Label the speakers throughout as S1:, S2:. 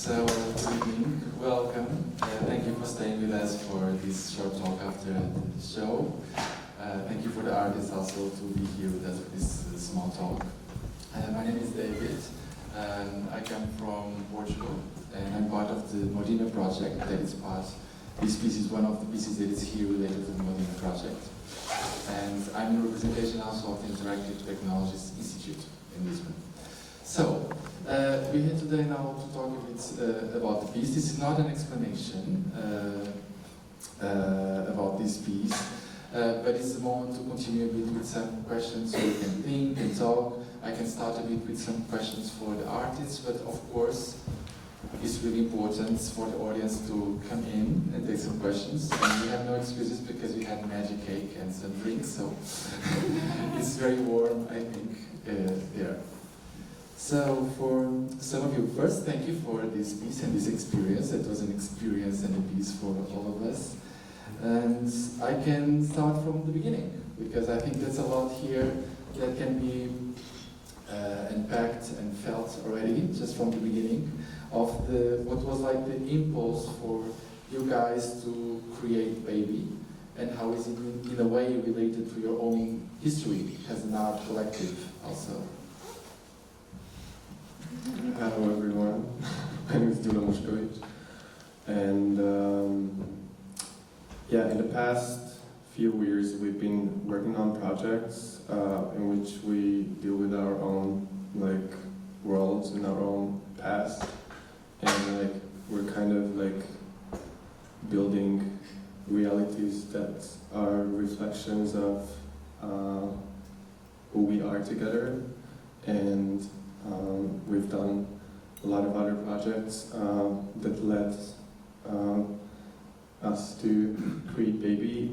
S1: So, good evening, welcome. Thank you for staying with us for this short talk after the show. Thank you for the artists also to be here with us for this small talk. My name is David, and I come from Portugal, and I'm part of the MODINA project that is part. This piece is one of the pieces that is here related to the MODINA project. And I'm in representation also of the Interactive Technologies Institute in Lisbon. So, we're here today now to talk a bit about the piece. This is not an explanation about this piece, but it's a moment to continue a bit with some questions so we can think and talk. I can start a bit with some questions for the artists, but of course, it's really important for the audience to come in and take some questions. And we have no excuses because we had magic cake and some drinks, so it's very warm, I think, there. So for some of you, first, thank you for this piece and this experience. It was an experience and a piece for all of us. And I can start from the beginning, because I think there's a lot here that can be unpacked and felt already, just from the beginning, of what was like the impulse for you guys to create Baby, and how is it in a way related to your own history as an art collective also.
S2: Hello everyone, my name is Gyula Muskovics, and in the past few years we've been working on projects in which we deal with our own worlds and our own past, and we're kind of building realities that are reflections of who we are together, and we've done a lot of other projects that led us to create Baby.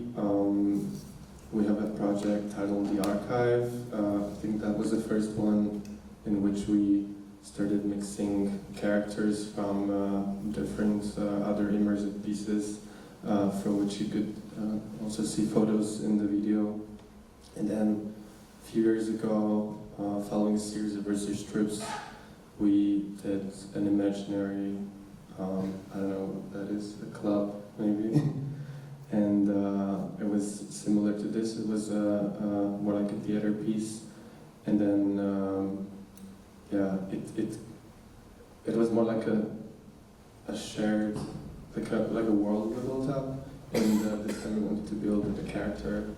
S2: We have a project titled The Archive. I think that was the first one in which we started mixing characters from different other immersive pieces, from which you could also see photos in the video. And then a few years ago, following a series of research trips, we did an imaginary, I don't know what that is, a club maybe, and it was similar to this. It was more like a theater piece, and then it was more like a shared, like a world we built up, and this time we wanted to build a character.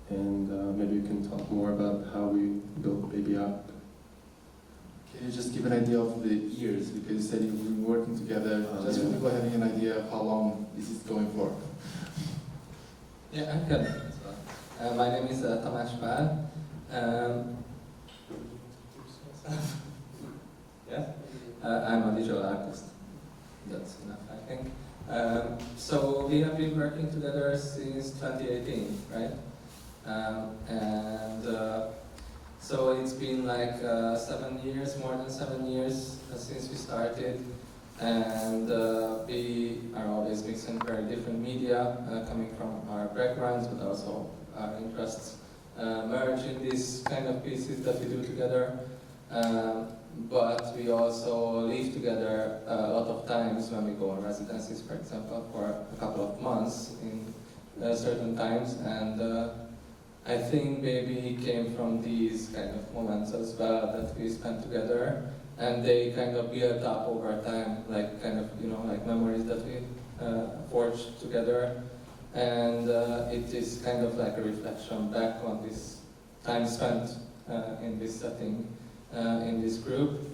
S2: And maybe you can talk more about how we built Baby up.
S1: Can you just give an idea of the years? Because you said you've been working together, just for people having an idea of how long this is going for.
S3: Yeah, I can as well. My name is Tamás Páll. I'm a visual artist. That's enough, I think. So we have been working together since 2018, right? So it's been 7 years, more than 7 years since we started, and we are always mixing very different media coming from our backgrounds, but also our interests merge in these kind of pieces that we do together. But we also live together a lot of times when we go on residencies, for example, for a couple of months in certain times, and I think Baby came from these kind of moments as well that we spent together, and they kind of built up over time, like memories that we forged together, and it is kind of like a reflection back on this time spent in this setting, in this group,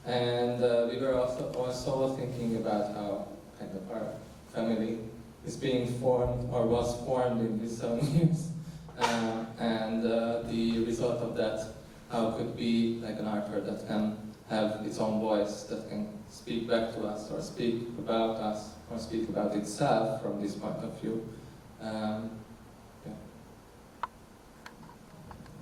S3: and we were also thinking about how kind of our family is being formed or was formed in these 7 years. And the result of that, how could be like an artwork that can have its own voice, that can speak back to us, or speak about us, or speak about itself from this point of view.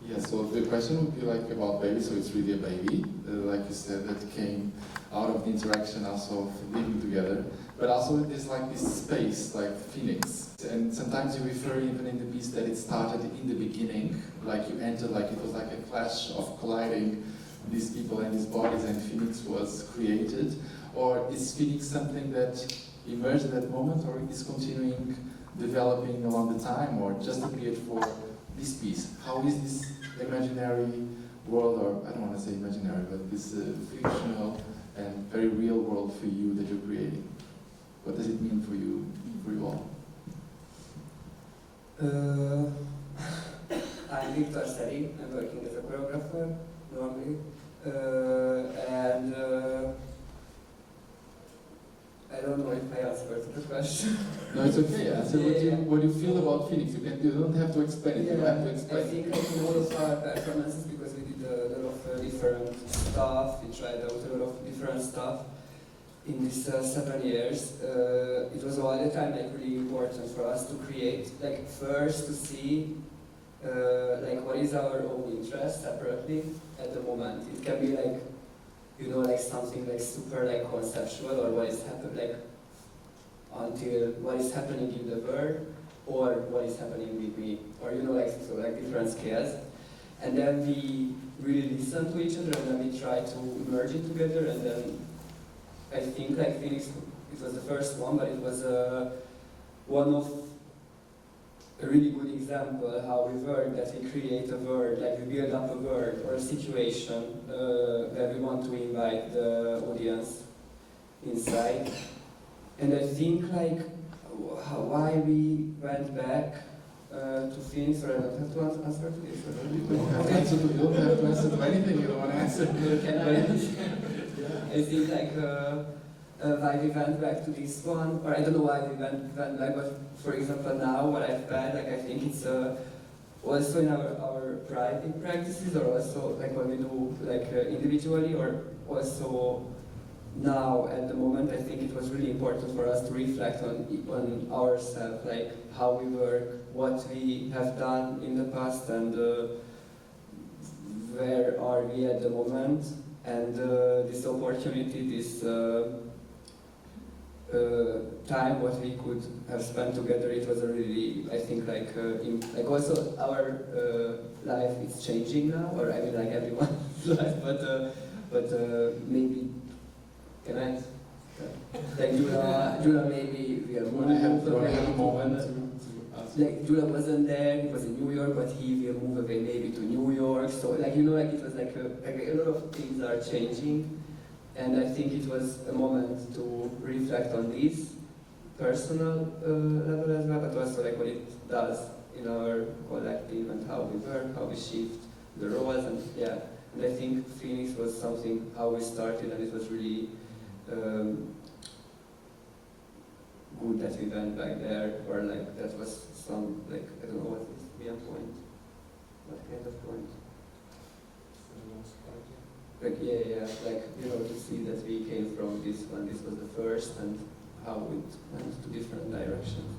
S1: Yeah, so the question would be about Baby, so it's really a baby, like you said, that came out of the interaction also of living together, but also there's this space, like Phoenix. And sometimes you refer even in the piece that it started in the beginning, like you entered, it was like a clash of colliding these people and these bodies, and Phoenix was created. Or is Phoenix something that emerged at that moment, or is continuing developing along the time, or just appeared for this piece? How is this imaginary world, or I don't want to say imaginary, but this fictional and very real world for you that you're creating? What does it mean for you all?
S4: I'm Viktor Szeri. I'm working as a choreographer normally, and I don't know if I answered the question.
S1: No, it's okay. Answer what you feel about Phoenix. You don't have to explain it. You don't have to
S4: I
S1: explain
S4: think like in all of our performances, because we did a lot of different stuff, we tried out a lot of different stuff in these 7 years. It was all the time like really important for us to create, like first to see like what is our own interest separately at the moment. It can be like, you know, like something like super like conceptual, or what is happening, like until what is happening in the world, or what is happening with me, or you know, like so like different scales. And then we really listen to each other, and then we try to merge it together. And then I think like Phoenix, it was the first one, but it was one of a really good example how we work, that we create a word, like we build up a word or a situation where we want to invite the audience inside. And I think like why we went back to Phoenix, or I don't have to answer to this.
S1: You don't have to answer to anything you don't want to answer.
S4: Can I think like why we went back to this one, or I don't know why we went back, but for example now what I've felt, like I think it's also in our private practices, or also like when we do like individually, or also now at the moment. I think it was really important for us to reflect on ourselves, like how we work, what we have done in the past, and where are we at the moment. And this opportunity, this time what we could have spent together, it was a really, I think, like also our life is changing now, or I mean like everyone's life, but maybe, can I? Like Gyula maybe we are
S1: When I have a moment to ask.
S4: Like Gyula wasn't there, he was in New York, but he will move away maybe to New York. So like, you know, like it was like a lot of things are changing. And I think it was a moment to reflect on this personal level as well, but also like what it does in our collective, and how we work, how we shift the roles, and yeah. And I think Phoenix was something how we started, and it was really good that we went back there, or like that was some, like, I don't know what is the point. What kind of point? Like, yeah, like, you know, to see that we came from this one, this was the first, and how it went to different directions.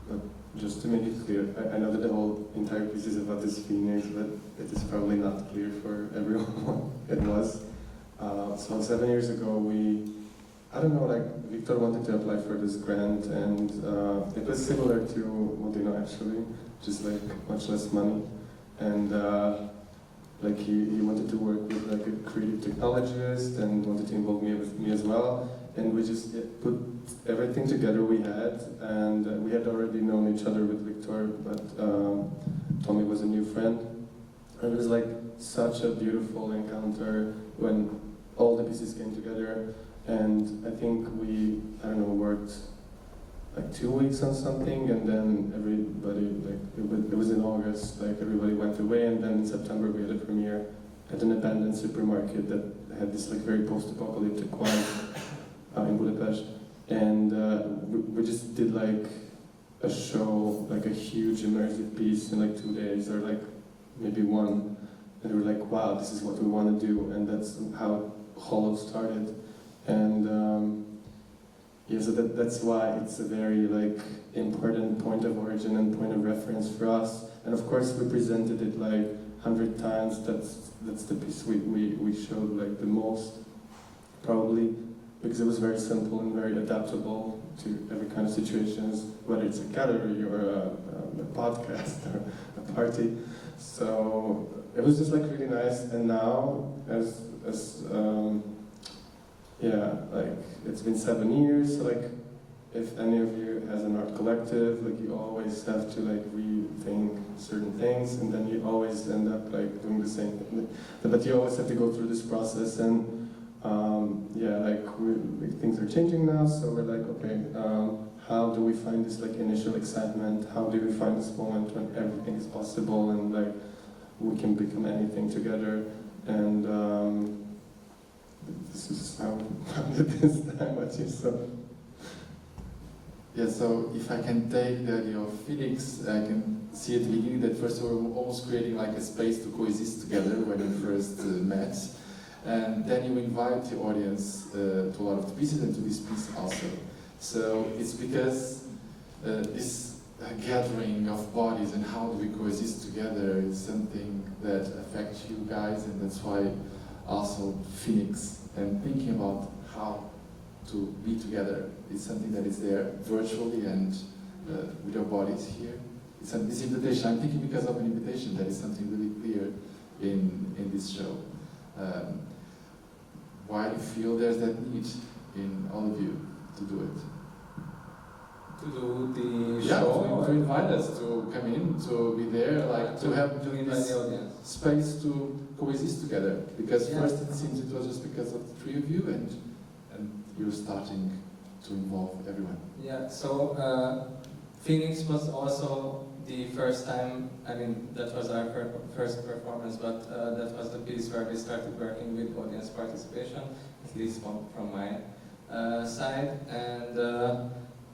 S2: But just to make it clear, I know that the whole entire piece is about this Phoenix, but it is probably not clear for everyone. It was. So 7 years ago, I don't know, like, Viktor wanted to apply for this grant, and it was similar to MODINA actually, just like much less money. And like he wanted to work with like a creative technologist, and wanted to involve me as well. And we just put everything together we had, and we had already known each other with Viktor, but Tommy was a new friend. And it was like such a beautiful encounter when all the pieces came together. And I think we, I don't know, worked like 2 weeks on something, and then everybody, like, it was in August, like everybody went away, and then in September we had a premiere at an abandoned supermarket that had this like very post-apocalyptic vibe in Budapest. And we just did like a show, like a huge immersive piece in like 2 days, or like maybe one. And we were like, wow, this is what we want to do, and that's how Hollow started. And yeah, so that's why it's a very like important point of origin and point of reference for us. And of course we presented it like 100 times. That's the piece we showed like the most, probably, because it was very simple and very adaptable to every kind of situations, whether it's a gallery or a podcast or a party. So it was just like really nice. And now, as yeah, like it's been 7 years. So like, if any of you has an art collective, like you always have to like rethink certain things, and then you always end up like doing the same thing. But you always have to go through this process, and yeah, like things are changing now. So we're like, okay, how do we find this like initial excitement? How do we find this moment when everything is possible and like we can become anything together? And this is how we found it this time, what you saw.
S1: Yeah, so if I can take the idea of Phoenix, I can see at the beginning that first we were almost creating like a space to coexist together when we first met. And then you invite the audience to a lot of the pieces and to this piece also. So it's because this gathering of bodies and how do we coexist together is something that affects you guys, and that's why also Phoenix and thinking about how to be together is something that is there virtually and with our bodies here. It's this invitation. I'm thinking because of an invitation that is something really clear in this show. Why do you feel there's that need in all of you to do it?
S3: To do the
S1: Yeah,
S3: show?
S1: to invite us to come in, to be there, like to have
S3: to invite
S1: this
S3: the audience.
S1: space to coexist together. Because
S3: Yeah.
S1: first it seems it was just because of the three of you, and you're starting to involve everyone.
S3: Yeah, so Phoenix was also the first time, I mean, that was our first performance, but that was the piece where we started working with audience participation, at least from my side. And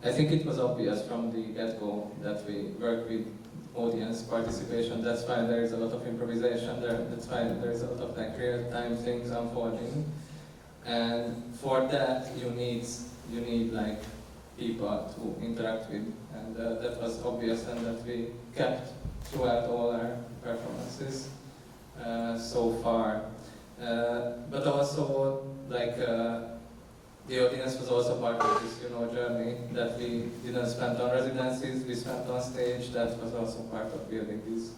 S3: I think it was obvious from the get-go that we work with audience participation. That's why there is a lot of improvisation there. That's why there is a lot of like real-time things unfolding. And for that, you need like people to interact with, and that was obvious, and that we kept throughout all our performances so far. But also, like the audience was also part of this, journey that we didn't spend on residencies, we spent on stage. That was also part of building these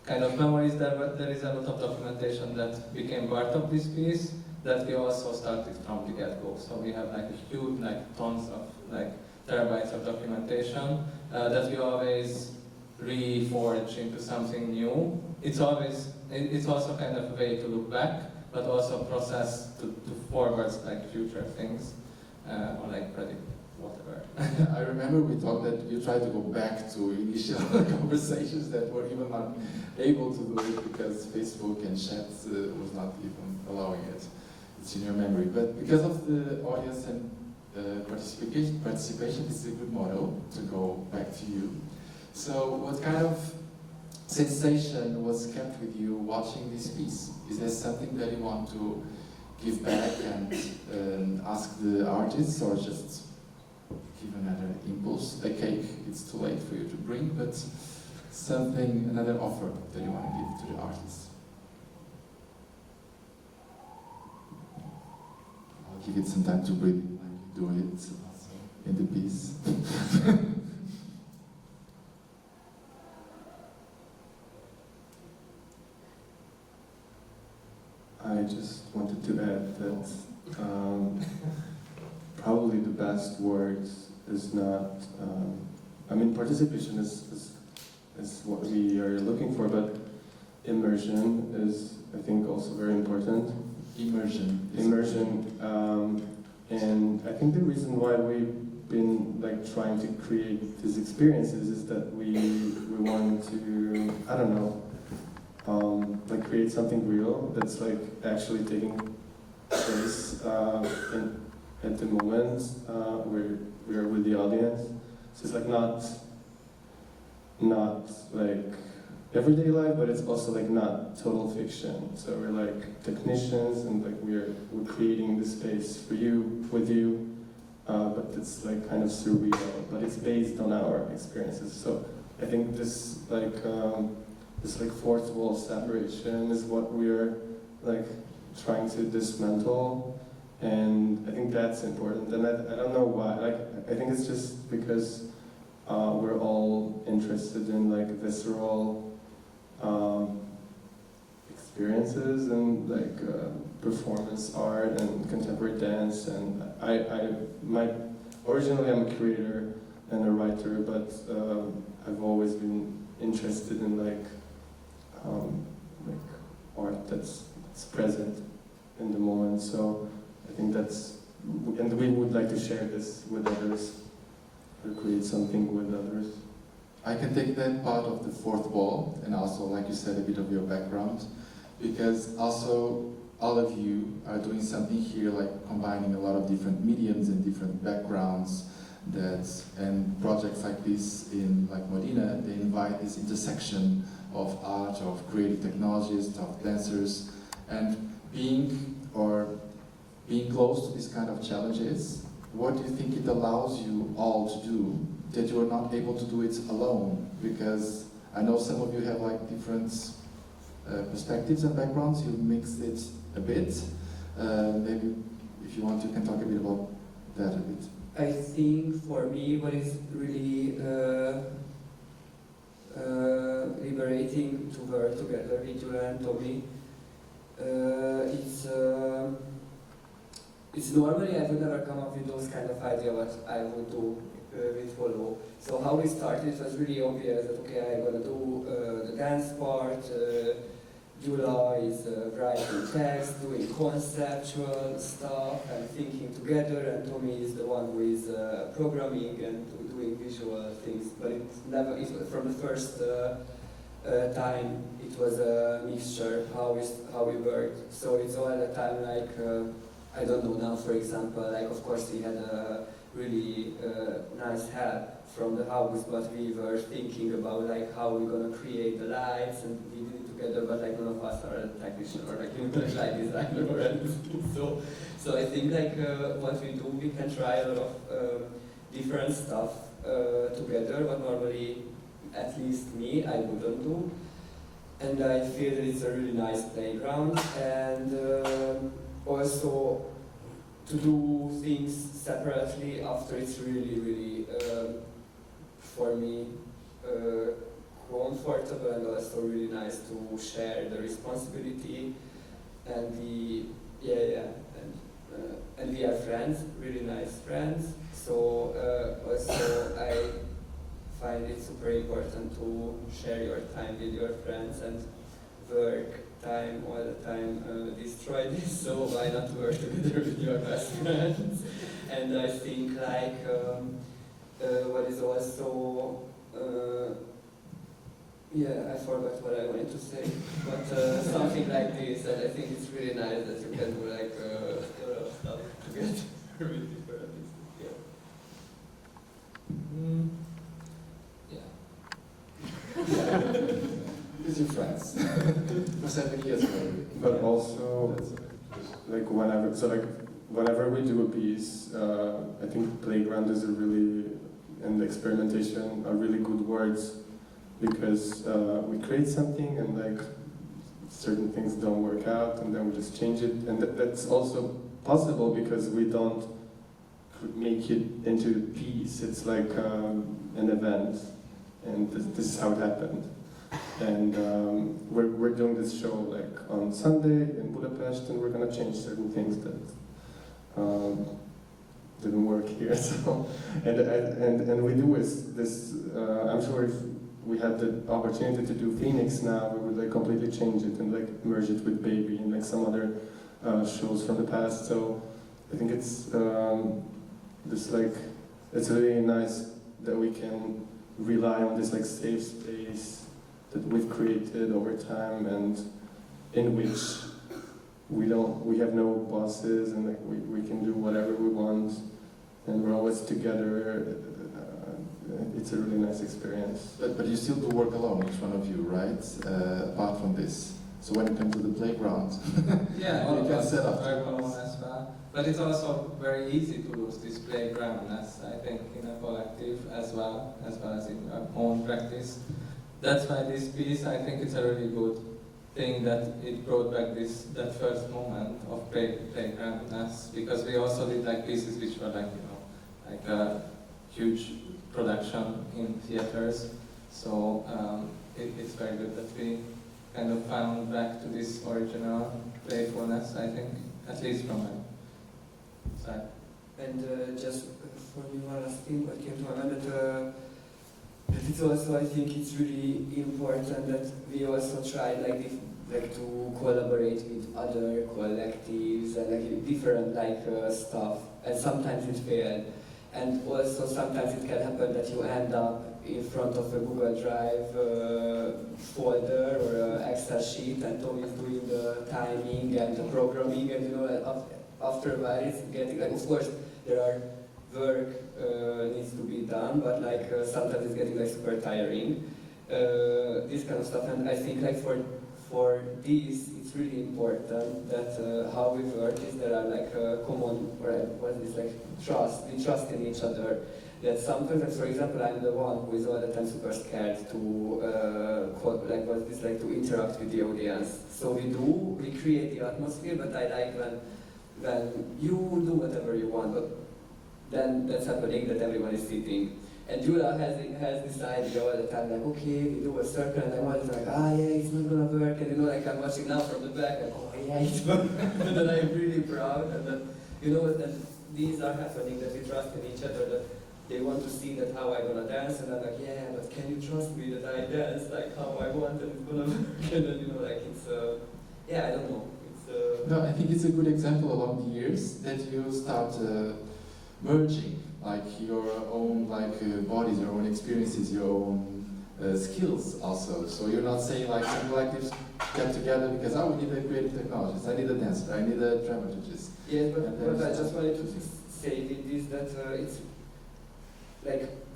S3: kind of memories. There is a lot of documentation that became part of this piece, that we also started from the get-go. So we have like a huge, like tons of like terabytes of documentation that we always reforge into something new. It's also kind of a way to look back, but also a process to forwards like future things or like predict whatever.
S1: I remember we talked that you tried to go back to initial conversations that were even not able to do it because Facebook and chats was not even allowing it. It's in your memory, but because of the audience and participation, this is a good model to go back to you. So what kind of sensation was kept with you watching this piece? Is there something that you want to give back and ask the artists, or just give another impulse? A cake, it's too late for you to bring, but something, another offer that you want to give to the artists. I'll give it some time to breathe like you do it in the piece.
S2: I just wanted to add that probably the best words is not, I mean, participation is what we are looking for, but immersion is, I think, also very important.
S1: Immersion.
S2: And I think the reason why we've been like trying to create these experiences is that we want to, I don't know, like create something real that's like actually taking place at the moment where we are with the audience. So it's like not like everyday life, but it's also like not total fiction. So we're like technicians, and like we're creating the space for you, with you, but it's like kind of surreal, but it's based on our experiences. So I think this fourth wall separation is what we're like trying to dismantle, and I think that's important. And I don't know why. Like I think it's just because we're all interested in like visceral experiences and like performance art and contemporary dance. And originally I'm a creator and a writer, but I've always been interested in like art that's present in the moment. So I think and we would like to share this with others, or create something with others.
S1: I can take that part of the fourth wall, and also, like you said, a bit of your background, because also all of you are doing something here, like combining a lot of different mediums and different backgrounds. And projects like this in like MODINA, they invite this intersection of art, of creative technologies, of dancers, and being close to these kind of challenges. What do you think it allows you all to do that you are not able to do it alone? Because I know some of you have like different perspectives and backgrounds. You mixed it a bit. Maybe if you want, you can talk a bit about that a bit.
S4: I think for me, what is really liberating to work together with Gyula and Tommy, it's normally I would never come up with those kind of idea what I would do with Follow. So how we started, it was really obvious that okay, I'm gonna do the dance part. Gyula is writing text, doing conceptual stuff and thinking together, and Tommy is the one who is programming and doing visual things. But from the first time, it was a mixture how we worked. So it's all the time like, I don't know now, for example, like of course he had a really nice help from the house, but we were thinking about like how we're gonna create the lights, and we did it together, but like none of us are a technician or like light designer or anything. So I think like what we do, we can try a lot of different stuff together, but normally, at least me, I wouldn't do. And I feel that it's a really nice playground, and also to do things separately after it's really for me comfortable, and also really nice to share the responsibility and and we are friends, really nice friends. So also I find it super important to share your time with your friends, and work time all the time destroy this, so why not work together with your best friends? And I think like what is also I forgot what I wanted to say, but something like this, and I think it's really nice that you can do like a lot of stuff together with different things.
S1: With your friends for 7 years already.
S2: But also, like whenever we do a piece, I think playground is and experimentation are really good words, because we create something and like certain things don't work out, and then we just change it, and that's also possible because we don't make it into a piece. It's like an event, and this is how it happened. And we're doing this show like on Sunday in Budapest, and we're gonna change certain things that didn't work here. So and we do this. I'm sure if we had the opportunity to do Phoenix now, we would like completely change it and like merge it with Baby and like some other shows from the past. So I think it's it's really nice that we can rely on this like safe space that we've created over time, and in which we have no bosses, and like we can do whatever we want, and we're always together. It's a really nice experience.
S1: But you still do work alone, each one of you, right? Apart from this. So when you come to the playground,
S3: all
S1: you
S3: of
S1: can
S3: us
S1: set up.
S3: work alone as well. But it's also very easy to use this playground, as I think in a collective as well as in our own practice. That's why this piece, I think it's a really good thing that it brought back that first moment of playgroundness, because we also did like pieces which were like a huge production in theaters. So it's very good that we kind of found back to this original playfulness, I think, at least from my side.
S4: And just for me, one last thing, what came to my mind, that it's also, I think it's really important that we also try to collaborate with other collectives and like different stuff, and sometimes it failed. And also sometimes it can happen that you end up in front of a Google Drive folder or an Excel sheet, and Tom is doing the timing and the programming, and after a while it's getting of course there are work needs to be done, but sometimes it's getting super tiring. This kind of stuff, and I think for this it's really important that how we work is there are common, or what is trust. We trust in each other. That sometimes, for example, I'm the one who is all the time super scared to to interact with the audience. So we create the atmosphere, but I like when you do whatever you want, but then that's happening that everyone is sitting. And Gyula has this idea all the time, okay, we do a circle, and I'm always yeah, it's not gonna work, and I'm watching now from the back, and yeah, it's working, and then I'm really proud, and then, that these are happening, that we trust in each other, that they want to see that how I'm gonna dance, and I'm yeah, but can you trust me that I dance how I want, and it's gonna work, and then, it's, I don't know, it's...
S1: No, I think it's a good example along the years that you start merging your own bodies, your own experiences, your own skills also. So you're not saying some collectives get together because we need a creative technologist, I need a dancer, I need a dramaturgist.
S4: Yes, but I just wanted to say with this that it's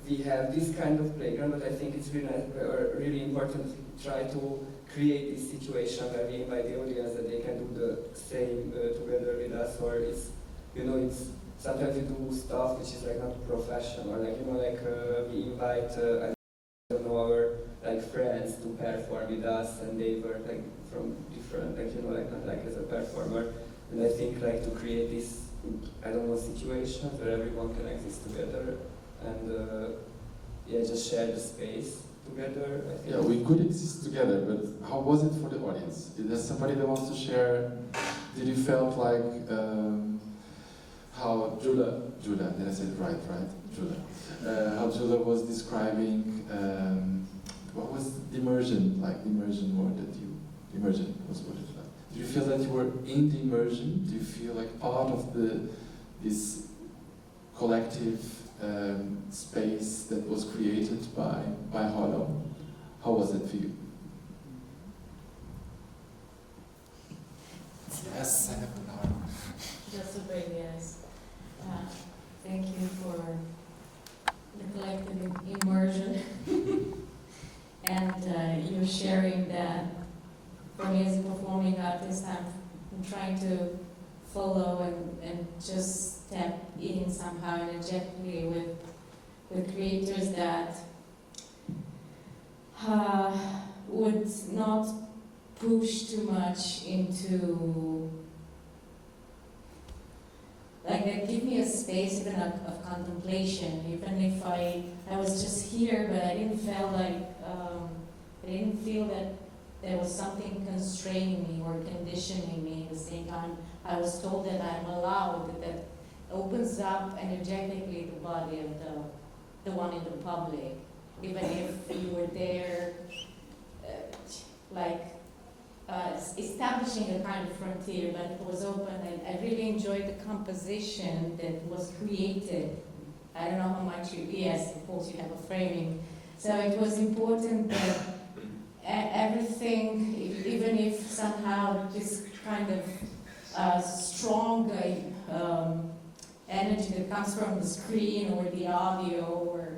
S4: we have this kind of playground, but I think it's really important to try to create this situation where we invite the audience that they can do the same together with us, or it's sometimes we do stuff which is not professional, we invite our friends to perform with us, and they were from different not as a performer, and I think to create this situations where everyone can exist together and just share the space together. I think.
S1: Yeah, we could exist together, but how was it for the audience? Is there somebody that wants to share? Did you felt how Gyula, did I say it right? Gyula. How Gyula was describing what was the immersion like? The immersion word that immersion was what it was like. Do you feel that you were in the immersion? Do you feel part of this collective space that was created by Hollow? How was it for you? Yes, I have an arm.
S5: Just a break, yes. Thank you for the collective immersion and you sharing that. For me as a performing artist, I'm trying to follow and just step in somehow energetically with creators that would not push too much into that give me a space even of contemplation, even if I was just here, but I didn't feel that there was something constraining me or conditioning me. At the same time, I was told that I'm allowed, that opens up energetically the body of the one in the public, even if you were there, establishing a kind of frontier, but it was open. I really enjoyed the composition that was created. I don't know how much yes, of course you have a framing. So it was important that everything, even if somehow this kind of strong energy that comes from the screen or the audio,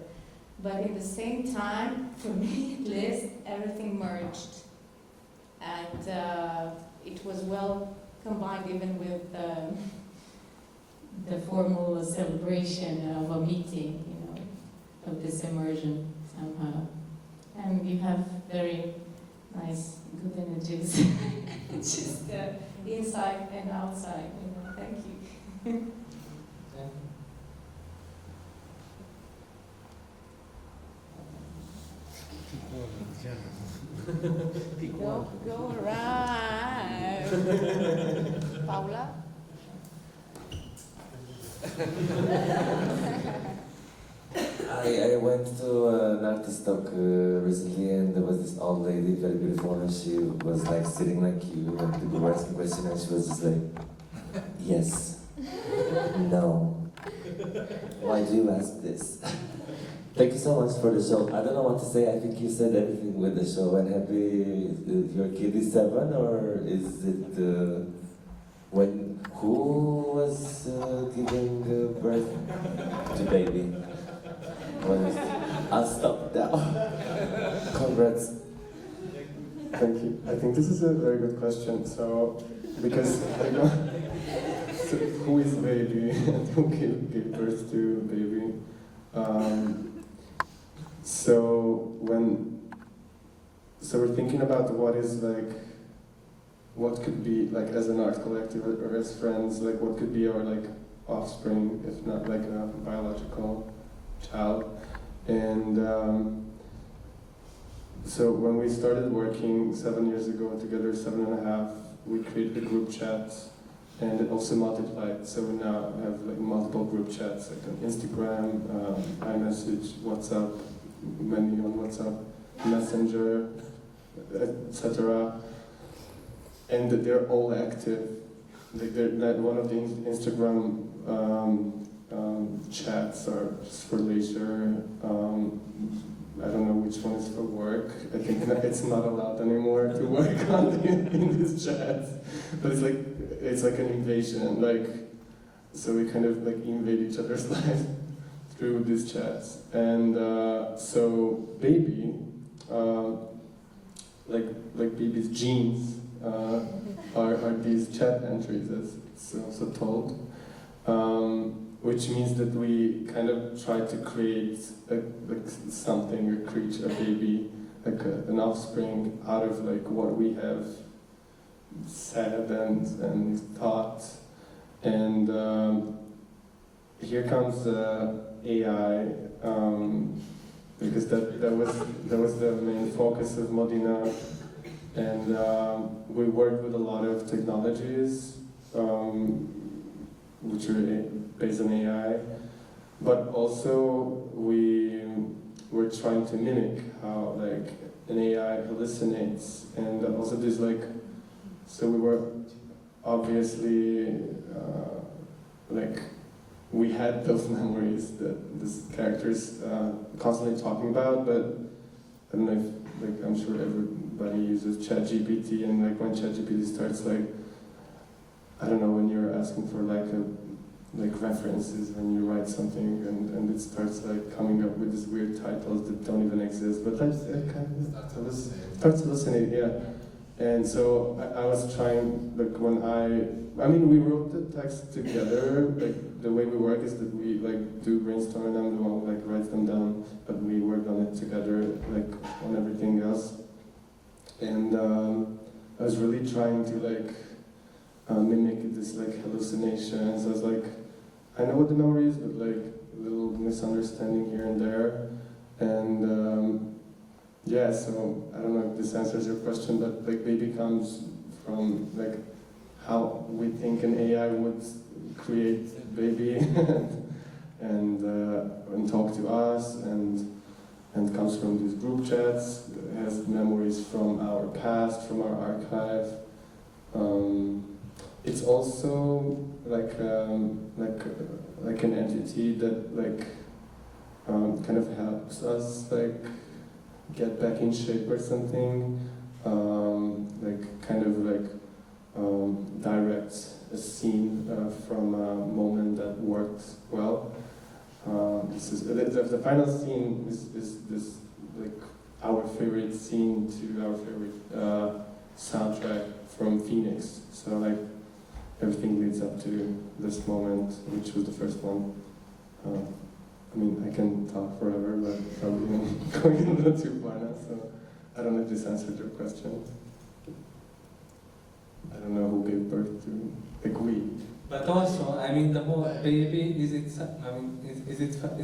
S5: but at the same time, for me at least, everything merged. And it was well combined even with the formal celebration of a meeting, of this immersion somehow. And you have very nice, good energies, just inside and outside. Thank you.
S6: Don't go around. Paula?
S7: I went to an artist talk recently, and there was this old lady, very beautiful, and she was like sitting like you, and people were asking questions, and she was just like, yes, no, why do you ask this? Thank you so much for the show. I don't know what to say. I think you said everything with the show. And happy, your kid is 7, or is it who was giving birth to baby? I'll stop now. Congrats.
S2: Thank you. I think this is a very good question. So, because so who is baby and who gave birth to baby? So we're thinking about what could be like as an art collective or as friends, like what could be our like offspring, if not like a biological child. And so when we started working 7 years ago together, 7.5, we created a group chat, and it also multiplied. So we now have like multiple group chats, like on Instagram, iMessage, WhatsApp, many on WhatsApp, Messenger, etc. And they're all active. Like one of the Instagram chats are just for leisure. I don't know which one is for work. I think it's not allowed anymore to work on in these chats. But it's like an invasion. Like, so we kind of like invade each other's lives through these chats. And so baby, like baby's genes are these chat entries, as it's also told. Which means that we kind of try to create like something, a creature, a baby, like an offspring out of like what we have said and thought. And here comes AI, because that was the main focus of MODINA. And we worked with a lot of technologies, which are based on AI, but also we were trying to mimic how like an AI hallucinates, and also there's like, so we were obviously like we had those memories that this character's constantly talking about, but I don't know if like I'm sure everybody uses ChatGPT, and like when ChatGPT starts like, I don't know, when you're asking for like references when you write something, and it starts like coming up with these weird titles that don't even exist, but it kind of starts hallucinating, yeah. And so I was trying, like I mean we wrote the text together, like the way we work is that we like do brainstorm them, the one like writes them down, but we worked on it together, like on everything else. And I was really trying to like mimic this like hallucinations. I was like, I know what the memory is, but like a little misunderstanding here and there. And yeah, so I don't know if this answers your question, but like baby comes from like how we think an AI would create baby and talk to us, and comes from these group chats. It has memories from our past, from our archive. It's also like an entity that like kind of helps us like get back in shape or something, like kind of like directs a scene from a moment that worked well. This is the final scene is this like our favorite scene to our favorite soundtrack from Phoenix. So like everything leads up to this moment, which was the first one. I mean, I can talk forever, but probably I'm going a little too far now, so I don't know if this answered your question. I don't know who gave birth to, like we.
S3: But also, I mean, the whole baby is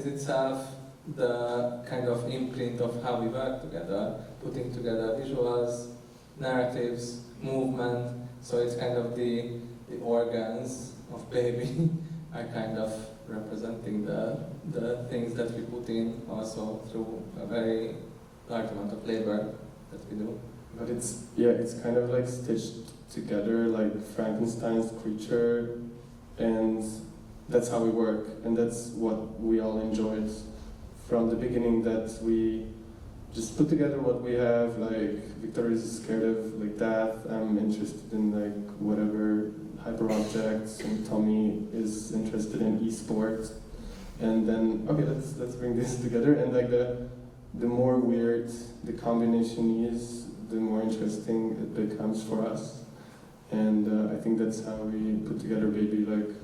S3: itself the kind of imprint of how we work together, putting together visuals, narratives, movement. So it's kind of the organs of baby are kind of representing the things that we put in also through a very large amount of labor that we do.
S2: But it's kind of like stitched together like Frankenstein's creature, and that's how we work, and that's what we all enjoyed from the beginning, that we just put together what we have. Like Viktor is scared of like death, I'm interested in like whatever hyper objects, and Tommy is interested in esports, and then okay, let's bring this together, and like the more weird the combination is, the more interesting it becomes for us. And I think that's how we put together Baby, like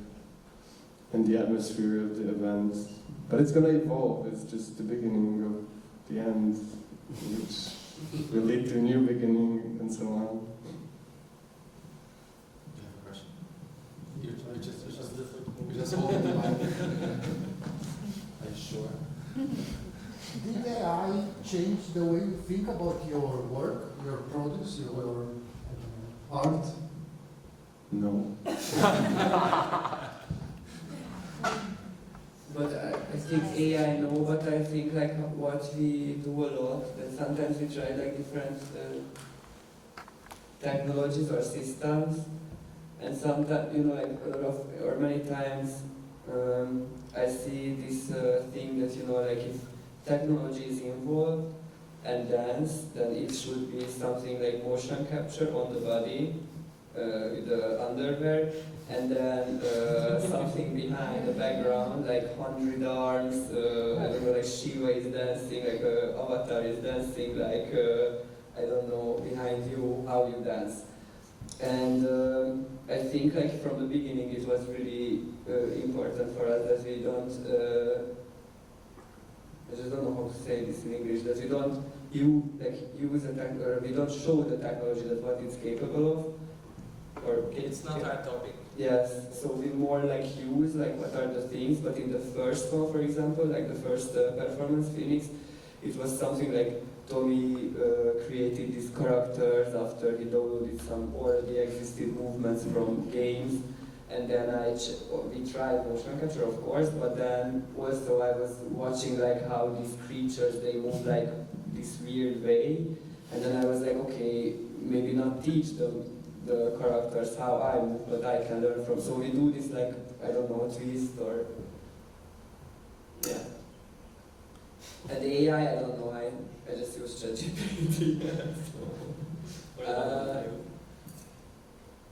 S2: in the atmosphere of the event. But it's gonna evolve, it's just the beginning of the end, which will lead to a new beginning and so on.
S1: Do you have a question? You're just holding the mic. Are you sure?
S8: Did AI change the way you think about your work, your products, your art?
S2: No.
S4: But I think AI no, but I think like what we do a lot, that sometimes we try like different technologies or systems, and sometimes, you know, like a lot of, or many times I see this thing that, you know, like if technology is involved and dance, then it should be something like motion capture on the body with the underwear, and then something behind the background, like 100 arms, I don't know, like Shiva is dancing, like Avatar is dancing, like I don't know, behind you, how you dance. And I think like from the beginning it was really important for us that we don't, I just don't know how to say this in English, that we don't use we don't show the technology that what it's capable of. Or
S3: It's not our topic.
S4: yes, so we more like use like what are the things, but in the first one, for example, like the first performance, Phoenix, it was something like Tommy created these characters after he downloaded some already existing movements from games, and then we tried motion capture, of course, but then also I was watching like how these creatures, they move like this weird way, and then I was like, okay, maybe not teach them the characters how I move, but I can learn from. So we do this like, I don't know, twist or, yeah. And the AI, I don't know, I just use ChatGPT.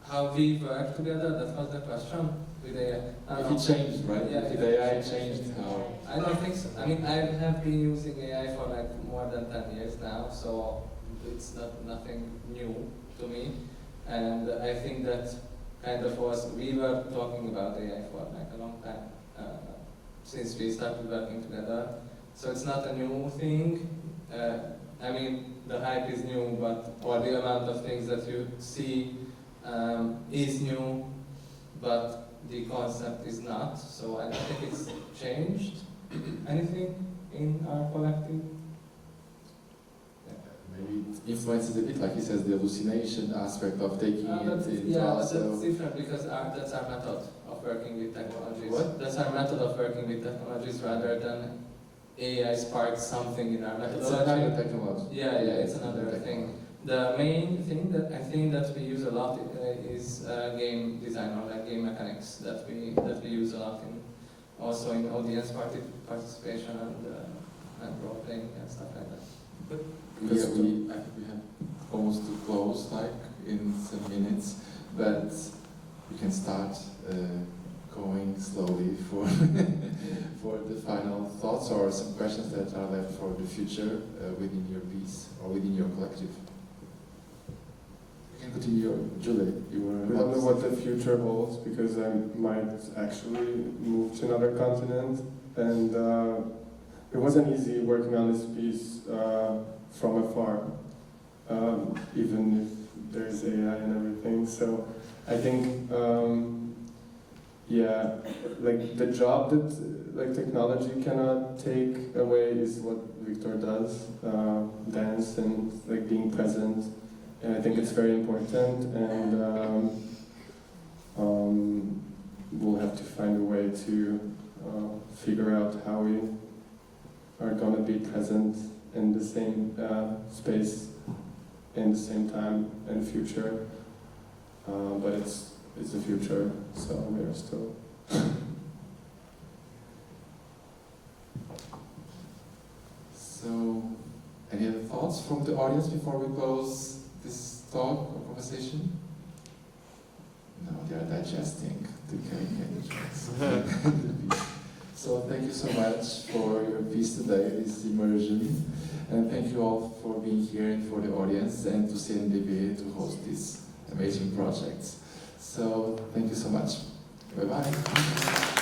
S3: How we work together, that was the question with AI.
S1: If it changed, right?
S3: Yeah,
S1: if the AI changed, how?
S3: I don't think so. I mean, I have been using AI for like more than 10 years now, so it's nothing new to me. And I think that kind of we were talking about AI for like a long time, since we started working together. So it's not a new thing. I mean, the hype is new, or the amount of things that you see is new, but the concept is not. So I don't think it's changed anything in our collective.
S1: Maybe it influences a bit, like he says, the hallucination aspect of taking it in.
S3: Yeah, but that's different because that's our method of working with technologies.
S1: What?
S3: That's our method of working with technologies rather than AI sparks something in our methodology.
S1: It's another technology.
S3: Yeah, it's another thing. The main thing that I think that we use a lot is game design or like game mechanics that we use a lot in, also in audience participation and role playing and stuff like that.
S1: Because I think we have almost to close, like in some minutes, but we can start going slowly for for the final thoughts or some questions that are left for the future within your piece or within your collective. You can continue, Gyula.
S2: We don't know what the future holds, because I might actually move to another continent, and it wasn't easy working on this piece from afar, even if there's AI and everything. So I think, yeah, like the job that like technology cannot take away is what Viktor does, dance and like being present and I think it's very important, and we'll have to find a way to figure out how we are going to be present in the same space in the same time in the future. But it's the future, so we are still.
S1: So, any other thoughts from the audience before we close this talk or conversation? No, they are digesting the cake and the drinks. So thank you so much for your piece today, this immersion. And thank you all for being here and for the audience and to CNDB to host this amazing project. So thank you so much. Bye-bye.